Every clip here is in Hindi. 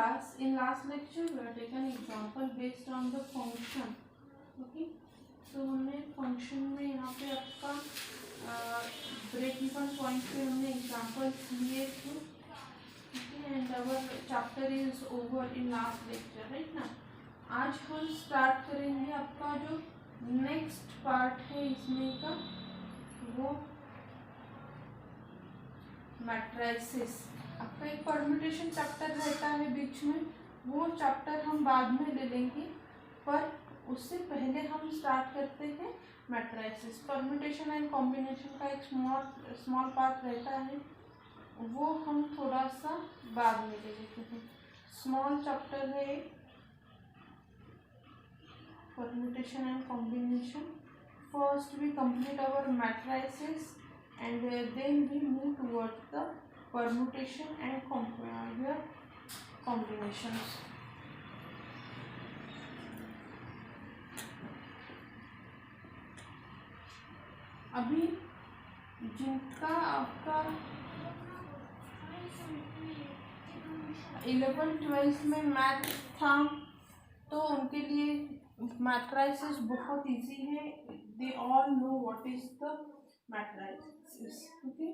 class, in last lecture we have taken example based on the function. Okay, तो हमने function में यहाँ पे आपका ब्रेक इवन पॉइंट पे हमने एग्जाम्पल्स लिए थे. Okay, and our chapter is over in last lecture, right ना. आज हम स्टार्ट करेंगे आपका जो नेक्स्ट पार्ट है इसमें का, वो मैट्रिसेस. आपका एक परम्यूटेशन चैप्टर रहता है बीच में, वो चैप्टर हम बाद में ले लेंगे, पर उससे पहले हम स्टार्ट करते हैं मैट्रिसेस. परम्यूटेशन एंड कॉम्बिनेशन का एक स्मॉल पार्ट रहता है, वो हम थोड़ा सा बाद में ले लेते हैं. स्मॉल चैप्टर है permutation and combination. First we complete our matrices and then we move towards the permutation and combinations. अभी जिनका आपका 11th-12th में मैथ था तो उनके लिए मैट्रिसेस बहुत इजी है. They all know what is the matrices. Okay,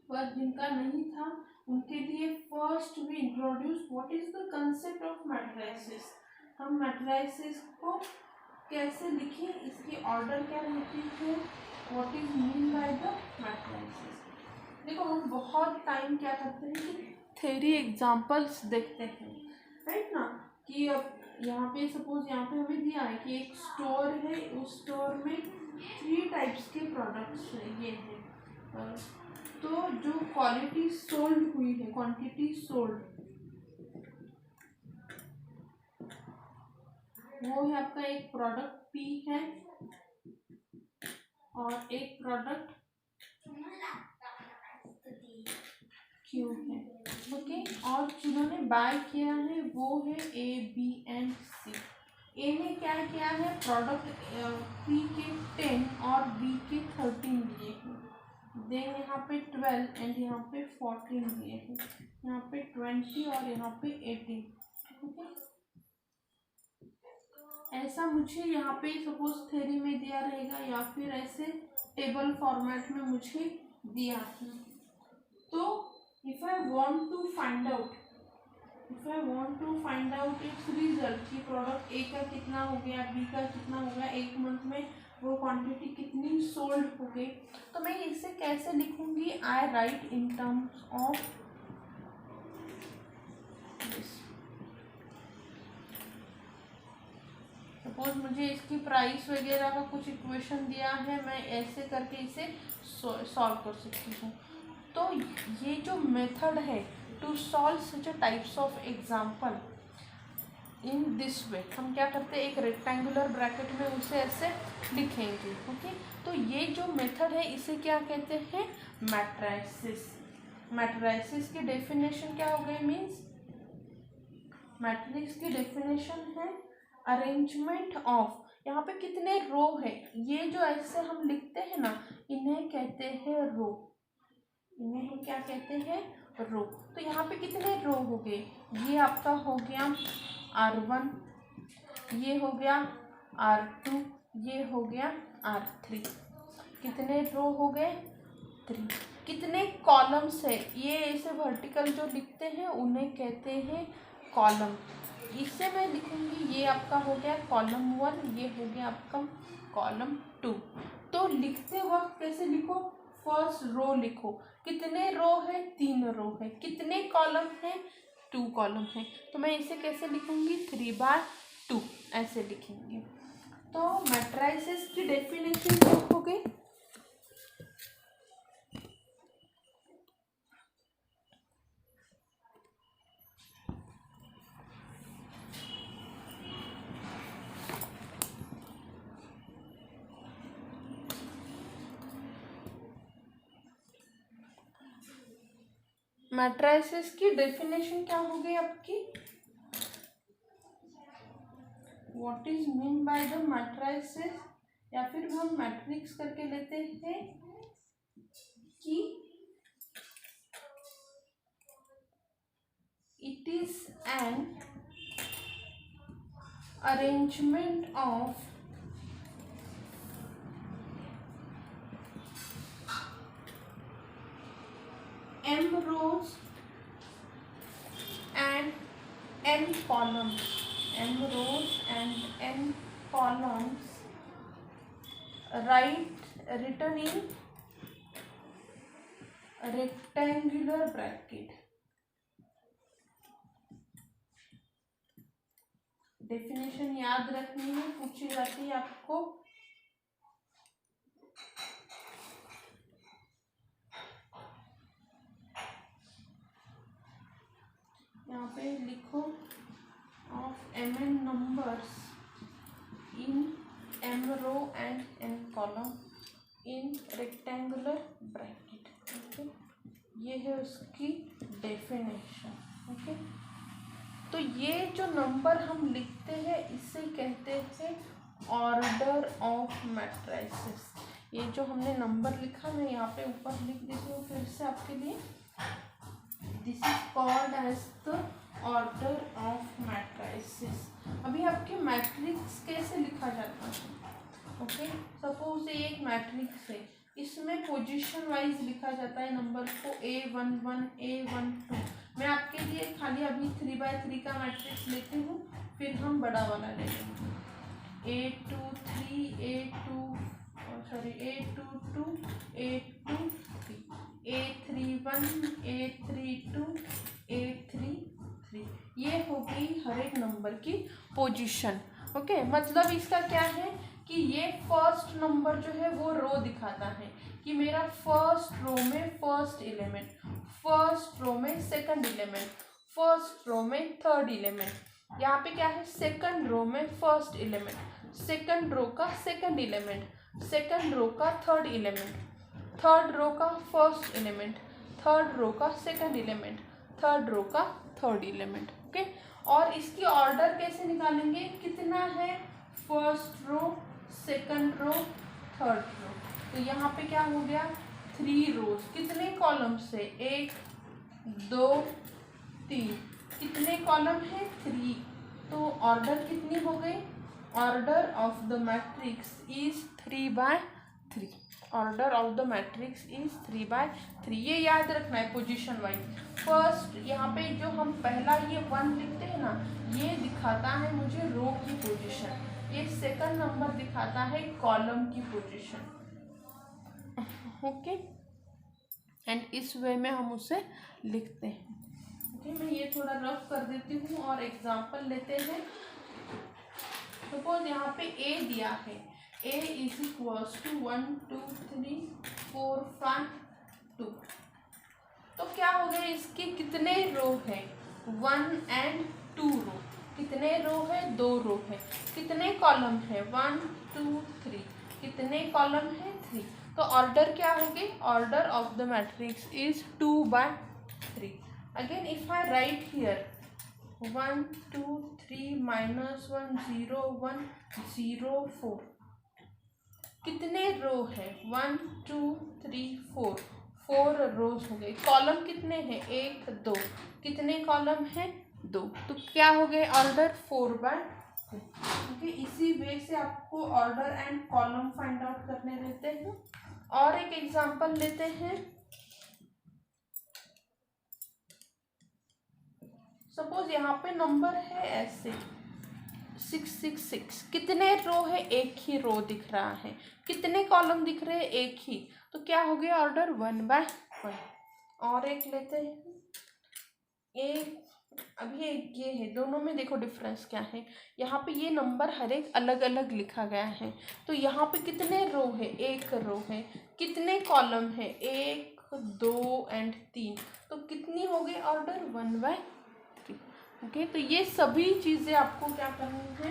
पर जिनका नहीं था उनके लिए first we introduce what is the concept of matrices. हम मैट्रिसेस को कैसे लिखें, इसकी ऑर्डर क्या रहती है, what is mean by the matrices. देखो, हम बहुत टाइम क्या करते हैं कि थ्योरी एग्जांपल्स देखते हैं, राइट ना. कि अब यहाँ पे सपोज यहाँ पे हमें दिया है कि एक स्टोर है, उस स्टोर में 3 टाइप्स के प्रोडक्ट्स ये हैं. तो जो क्वालिटी सोल्ड हुई है, क्वांटिटी सोल्ड, वो है आपका एक प्रोडक्ट P है और एक प्रोडक्ट Q है. ओके, और जिन्होंने बाय किया है वो है A, B एंड C. ए ने क्या किया है, प्रोडक्ट P के 10 और B के 13 लिए हैं. देन यहाँ पे 12 एंड यहाँ पे 14 लिए हैं. यहाँ पे 20 और यहाँ पे 18. ओके, ऐसा मुझे यहाँ पे सपोज थ्योरी में दिया रहेगा या फिर ऐसे टेबल फॉर्मेट में मुझे दिया है. तो if I want to find out its result कि प्रोडक्ट ए का कितना हो गया, बी का कितना हो गया, एक मंथ में वो क्वांटिटी कितनी सोल्ड हो गई, तो मैं इसे कैसे लिखूंगी. I write in terms of this. Suppose मुझे इसकी प्राइस वगैरह का कुछ इक्वेशन दिया है, मैं ऐसे करके इसे सॉल्व कर सकती हूँ. तो ये जो मेथड है to solve such a types of example in this way, हम क्या करते हैं, एक रेक्टेंगुलर ब्रैकेट में उसे ऐसे लिखेंगे. ओके, तो ये जो मेथड है इसे क्या कहते हैं, मैट्रिसेस. मैट्रिसेस की डेफिनेशन क्या हो गई, मीन्स मैट्रिक्स की डेफिनेशन है अरेंजमेंट ऑफ, यहाँ पे कितने रो है, ये जो ऐसे हम लिखते हैं ना, इन्हें कहते हैं रो. इन्हें हम क्या कहते हैं, रो. तो यहाँ पे कितने रो हो गए, ये आपका हो गया R1, ये हो गया R2, ये हो गया R3. कितने रो हो गए, 3. कितने कॉलम्स है, ये ऐसे वर्टिकल जो लिखते हैं उन्हें कहते हैं कॉलम. इससे मैं लिखूंगी, ये आपका हो गया कॉलम 1, ये हो गया आपका कॉलम 2. तो लिखते वक्त कैसे लिखो, फर्स्ट रो लिखो. कितने रो है, 3 रो है. कितने कॉलम है, 2 कॉलम है. तो मैं इसे कैसे लिखूंगी, 3/2 ऐसे लिखेंगे. तो मैट्रिसेस की डेफिनेशन क्या हो गई, मैट्रिसेस की डेफिनेशन क्या हो गई आपकी, what is mean by the matrices, या फिर हम मैट्रिक्स करके लेते हैं कि is an arrangement of m rows and n columns. M rows and n columns written in rectangular bracket. Definition याद रखनी है, पूछी जाती है आपको। यहाँ पे लिखो of M N numbers in M row and N column in rectangular bracket. Okay, ये है उसकी डेफिनेशन। ओके, तो ये जो नंबर हम लिखते हैं इसे कहते हैं ऑर्डर ऑफ मैट्रिसेस। ये जो हमने नंबर लिखा, मैं यहाँ पे ऊपर लिख देती हूँ फिर से आपके लिए। This is called as the order of matrices. अभी आपके मैट्रिक्स कैसे लिखा जाता है? ओके, सपोज ये एक मैट्रिक्स है, इसमें पोजीशन वाइज लिखा जाता है नंबर को A11 A12। मैं आपके लिए खाली अभी 3x3 का मैट्रिक्स लेती हूँ, फिर हम बड़ा वाला लेते हैं। A23 A22 A23 A31 A32 A33। ये हो गई हर एक नंबर की पोजीशन। ओके, मतलब इसका क्या है कि ये फर्स्ट नंबर जो है वो रो दिखाता है कि मेरा फर्स्ट रो में फर्स्ट एलिमेंट, फर्स्ट रो में सेकंड एलिमेंट, फर्स्ट रो में थर्ड एलिमेंट। यहाँ पे क्या है, सेकंड रो में फर्स्ट एलिमेंट, सेकंड रो का सेकंड एलिमेंट, सेकंड रो का थर्ड एलिमेंट, थर्ड रो का फर्स्ट एलिमेंट, थर्ड रो का सेकंड एलिमेंट, थर्ड रो का थर्ड एलिमेंट। ओके, और इसकी ऑर्डर कैसे निकालेंगे, कितना है first row, second row, third row. तो यहाँ पे क्या हो गया, 3 रोज। कितने कॉलम से, 1 2 3। कितने कॉलम है, 3। तो ऑर्डर कितनी हो गई, order of the matrix is 3/3। Order of the matrix is 3/3। ये याद रखना है पोजीशन वाइज। फर्स्ट यहाँ पे जो हम पहला ये 1 लिखते हैं ना, ये दिखाता है मुझे रो की पोजीशन। ये सेकंड नंबर दिखाता है कॉलम की पोजीशन। ओके, एंड इस वे में हम उसे लिखते हैं। ओके, मैं ये थोड़ा रफ कर देती हूँ और एग्जांपल लेते हैं। सपोज यहाँ पे ए दिया है, A इज इक्वल्स टू 1 2 3 4 5 2। तो क्या हो गया, इसके कितने रो है, 1 and 2 रो। कितने रो है, 2 रो है। कितने कॉलम है, 1 2 3। कितने कॉलम है, 3। तो ऑर्डर क्या होगी, order of the matrix is 2/3। Again if I right here 1 2 3 -1 0 1 0 4। कितने रो है, 1 2 3 4। 4 रोज हो गए। कॉलम कितने हैं, 1 2। कितने कॉलम हैं, 2। तो क्या हो गए, ऑर्डर 4/2। ओके, इसी वे से आपको order and column find out करने देते हैं। और एक एग्जांपल लेते हैं। सपोज यहाँ पे नंबर है ऐसे 666। कितने रो है, एक ही रो दिख रहा है। कितने कॉलम दिख रहे हैं, एक ही। तो क्या हो गया, ऑर्डर 1/1। और एक लेते हैं, एक अभी एक ये है, दोनों में देखो डिफरेंस क्या है। यहाँ पे ये नंबर हर एक अलग अलग लिखा गया है। तो यहाँ पे कितने रो है, एक रो है। कितने कॉलम है, 1 2 एंड 3। तो कितनी हो गई, ऑर्डर 1/3। ओके, तो ये सभी चीज़ें आपको क्या करनी है,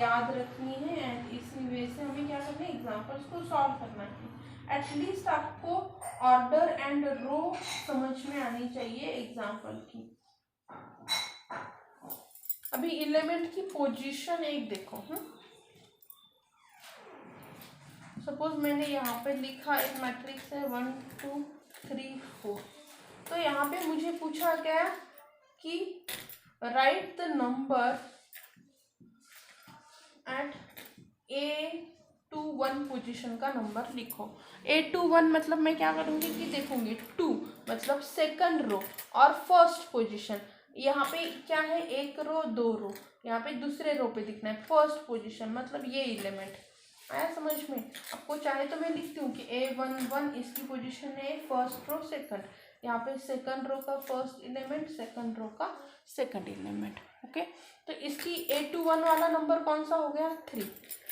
याद रखनी है। एंड इसी वे से हमें क्या करना है, एग्जाम्पल्स को सॉल्व करना है। एटलीस्ट आपको ऑर्डर एंड रो समझ में आनी चाहिए एग्जाम्पल की। अभी एलिमेंट की पोजीशन एक देखो। सपोज मैंने यहाँ पे लिखा एक मैट्रिक्स है 1 2 3 4। तो यहाँ पे मुझे पूछा गया कि write the number at A21 position का नंबर लिखो। A21 मतलब मैं क्या करूँगी कि देखूंगी 2 मतलब सेकंड रो और फर्स्ट पोजीशन। यहाँ पे क्या है, एक रो दो रो, यहाँ पे दूसरे रो पे दिखना है फर्स्ट पोजीशन, मतलब ये एलिमेंट आया समझ में। आपको चाहे तो मैं लिखती हूँ कि A11 इसकी पोजीशन है फर्स्ट रो सेकंड, यहाँ पे सेकंड रो का फर्स्ट एलिमेंट, सेकंड रो का सेकंड एलिमेंट। ओके, तो इसकी A21 वाला नंबर कौन सा हो गया 3।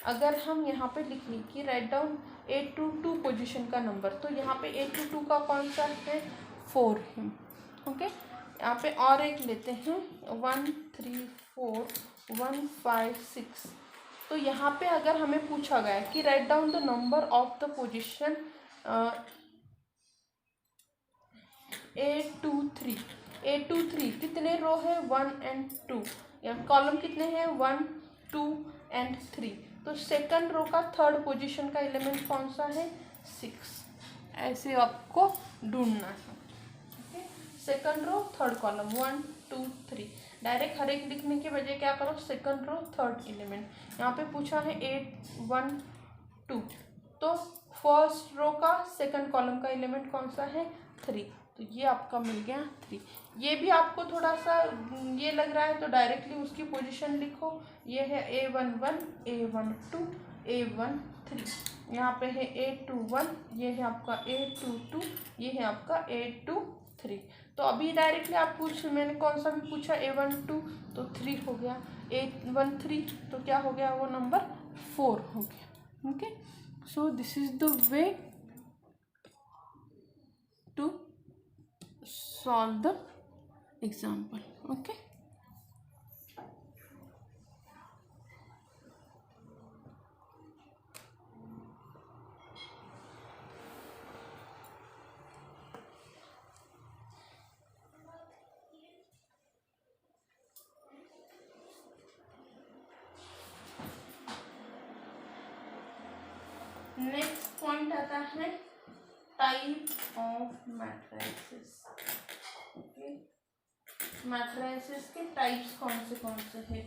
अगर हम यहाँ पे लिख लें कि राइट डाउन A22 पोजीशन का नंबर, तो यहाँ पे A22 का कौन सा है 4 है। ओके, यहाँ पे और एक लेते हैं 1 3 4 1 5 6। तो यहाँ पे अगर हमें पूछा गया कि write down the number of the position A23 कितने रो है 1 एंड 2, या कॉलम कितने हैं 1 2 एंड 3। तो सेकंड रो का थर्ड पोजीशन का एलिमेंट कौन सा है 6। ऐसे आपको ढूंढना है। Okay, second row third column 1 2 3, direct हर एक लिखने के बजाय क्या करो सेकंड रो थर्ड एलिमेंट। यहाँ पे पूछा है 8 1 2, तो फर्स्ट रो का सेकंड कॉलम का एलिमेंट कौन सा है 3, तो ये आपका मिल गया 3। ये भी आपको थोड़ा सा ये लग रहा है तो डायरेक्टली उसकी पोजीशन लिखो। ये है A11 A12 A13, यहाँ पे है A21, ये है आपका A22, ये है आपका A23। तो अभी डायरेक्टली आप मैंने कौन सा भी पूछा A12 तो 3 हो गया, A13 तो क्या हो गया वो नंबर 4 हो गया। Okay, so this is the way to solve the example. Okay, next point आता है type of matrices. Okay, matrices के टाइप्स कौन से है।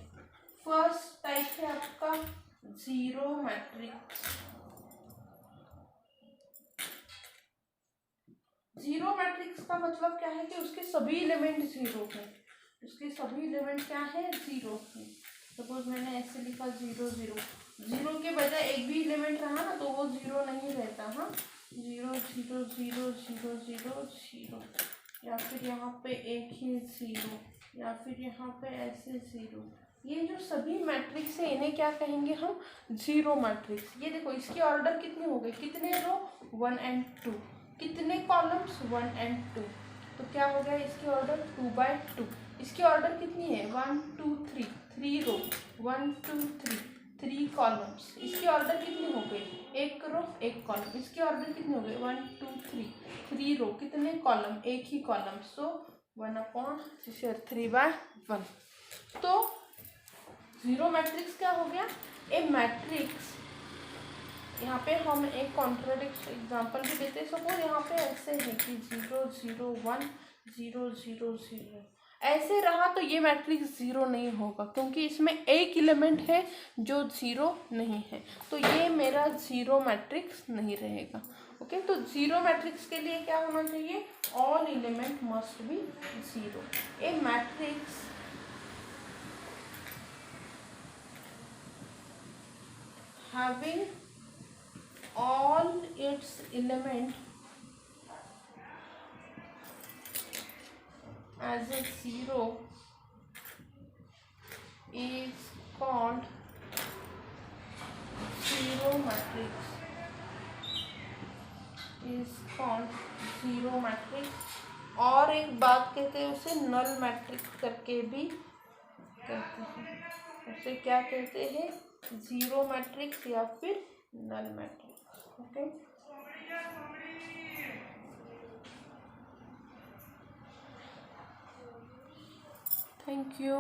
फर्स्ट टाइप है आपका जीरो मैट्रिक्स। जीरो मैट्रिक्स का मतलब क्या है कि उसके सभी एलिमेंट जीरो हैं, उसके सभी एलिमेंट क्या है जीरो है। सपोज मैंने ऐसे लिखा 0 0, जीरो के बजाय एक भी एलिमेंट रहा ना तो वो जीरो नहीं रहता। हाँ, 0 0 0 0 0 0, या फिर यहाँ पे एक ही 0, या फिर यहाँ पे ऐसे 0। ये जो सभी मैट्रिक्स है इन्हें क्या कहेंगे हम जीरो मैट्रिक्स। ये देखो इसकी ऑर्डर कितने हो गए, कितने रो 1 एंड 2, कितने कॉलम्स 1 एंड 2, तो क्या हो गया इसकी ऑर्डर 2/2। इसकी ऑर्डर कितनी है 1 2 3, 3 रो 1 2 3 3 कॉलम्स। इसकी ऑर्डर कितनी हो गई एक रो एक कॉलम। इसकी ऑर्डर कितनी हो गई 1 2 3, 3 रो कितने कॉलम एक ही कॉलम, सो 1/3/1। तो जीरो मैट्रिक्स क्या हो गया, ए मैट्रिक्स। यहाँ पे हम एक कॉन्ट्राडिक्ट एग्जांपल भी देते हैं। सपोज यहाँ पे ऐसे है कि 0 0 1 0 0 0, ऐसे रहा तो ये मैट्रिक्स जीरो नहीं होगा क्योंकि इसमें एक एलिमेंट है जो जीरो नहीं है, तो ये मेरा जीरो मैट्रिक्स नहीं रहेगा। ओके, तो जीरो मैट्रिक्स के लिए क्या होना चाहिए, all element must be zero. A matrix having all its element as a zero is called zero matrix, is called zero matrix। और एक बात कहते हैं उसे नल मैट्रिक्स करके भी कहते हैं। उसे क्या कहते हैं, जीरो मैट्रिक्स या फिर null matrix. Okay, thank you.